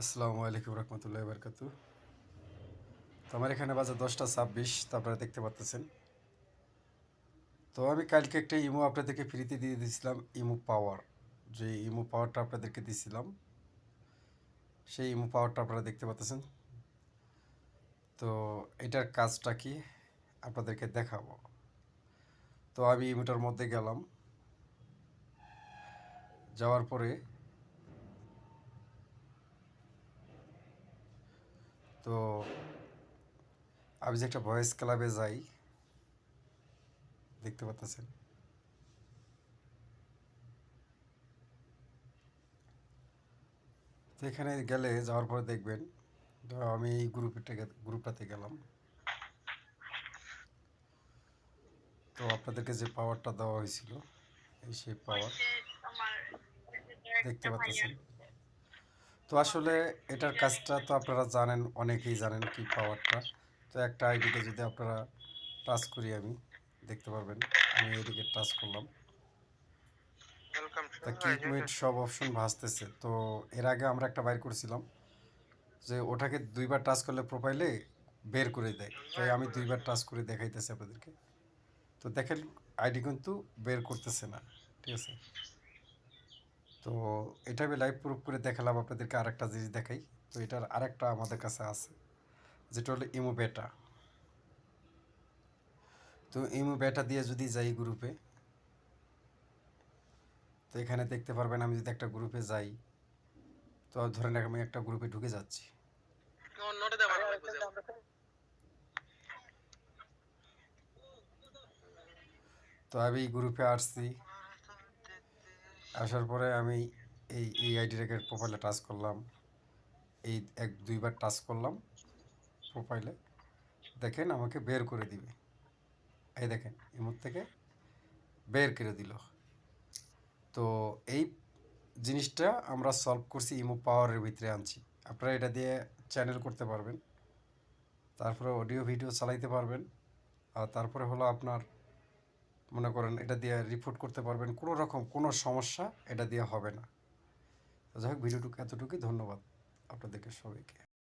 আসসালামু আলাইকুম রহমতুল্লাহি বারকাতু। তো আমার এখানে বাজে 10টা 26, তো আপনারা দেখতে পাচ্ছেন। তো আমি কালকে একটা ইমো আপনাদেরকে ফ্রিতে দিয়ে দিয়েছিলাম, ইমো পাওয়ার। যে ইমো পাওয়ারটা আপনাদেরকে দিয়েছিলাম, সেই ইমো পাওয়ারটা আপনারা দেখতে পাচ্ছেন। তো এটার কাজটা কি আপনাদেরকে দেখাবো। তো আমি ইমোটার মধ্যে গেলাম, যাওয়ার পরে তো আমি যে একটা ভয়েস ক্লাবে যাই, দেখতে পাচ্ছেন। তো এখানে গেলে যাওয়ার পরে দেখবেন, তো আমি এই গ্রুপটাতে গেলাম। তো আপনাদেরকে যে পাওয়ারটা দেওয়া হয়েছিল, এই সেই পাওয়ার দেখতে পাচ্ছেন। তো আসলে এটার কাজটা তো আপনারা জানেন, অনেকেই জানেন কি পাওয়ারটা। তো একটা আইডিকে যদি আপনারা টাচ করি, আমি দেখতে পারবেন আমি এদিকে টাচ করলাম, তা কিকমেট সব অপশন ভাসতেছে। তো এর আগে আমরা একটা বাইর করেছিলাম যে ওটাকে দুইবার টাচ করলে প্রোফাইলে বের করে দেয়। তাই আমি দুইবার টাচ করে দেখাইতেছি আপনাদেরকে। তো দেখেন আইডি কিন্তু বের করতেছে না, ঠিক আছে। তো এটা আমি লাইভ প্রুফ করে দেখালাম আপনাদেরকে। আরেকটা জিনিস দেখাই, তো এটার আরেকটা আমাদের কাছে আছে, যেটা হলো ইমো বেটা। তো ইমো বেটা দিয়ে যদি যাই গ্রুপে, তো এখানে দেখতে পারবেন আমি যদি একটা গ্রুপে যাই, তো ধরেন আমি একটা গ্রুপে ঢুকে যাচ্ছি। তো আমি এই গ্রুপে আসছি, আসার পরে আমি এই আইডিটাকে প্রোফাইলে টাচ করলাম, এই এক দুইবার টাচ করলাম প্রোফাইলে, দেখেন আমাকে বের করে দিবে। এই দেখেন ইমোর থেকে বের করে দিল। তো এই জিনিসটা আমরা সলভ করছি, ইমো পাওয়ারের ভিতরে আনছি। আপনারা এটা দিয়ে চ্যানেল করতে পারবেন, তারপরে অডিও ভিডিও চালাইতে পারবেন, আর তারপরে হলো আপনার মনে করেন এটা দিয়ে রিপোর্ট করতে পারবেন। কোনো রকম কোনো সমস্যা এটা দিয়ে হবে না। তো যাই হোক, ভিডিওটুকু এতটুকুই। ধন্যবাদ আপনাদেরকে সবাইকে।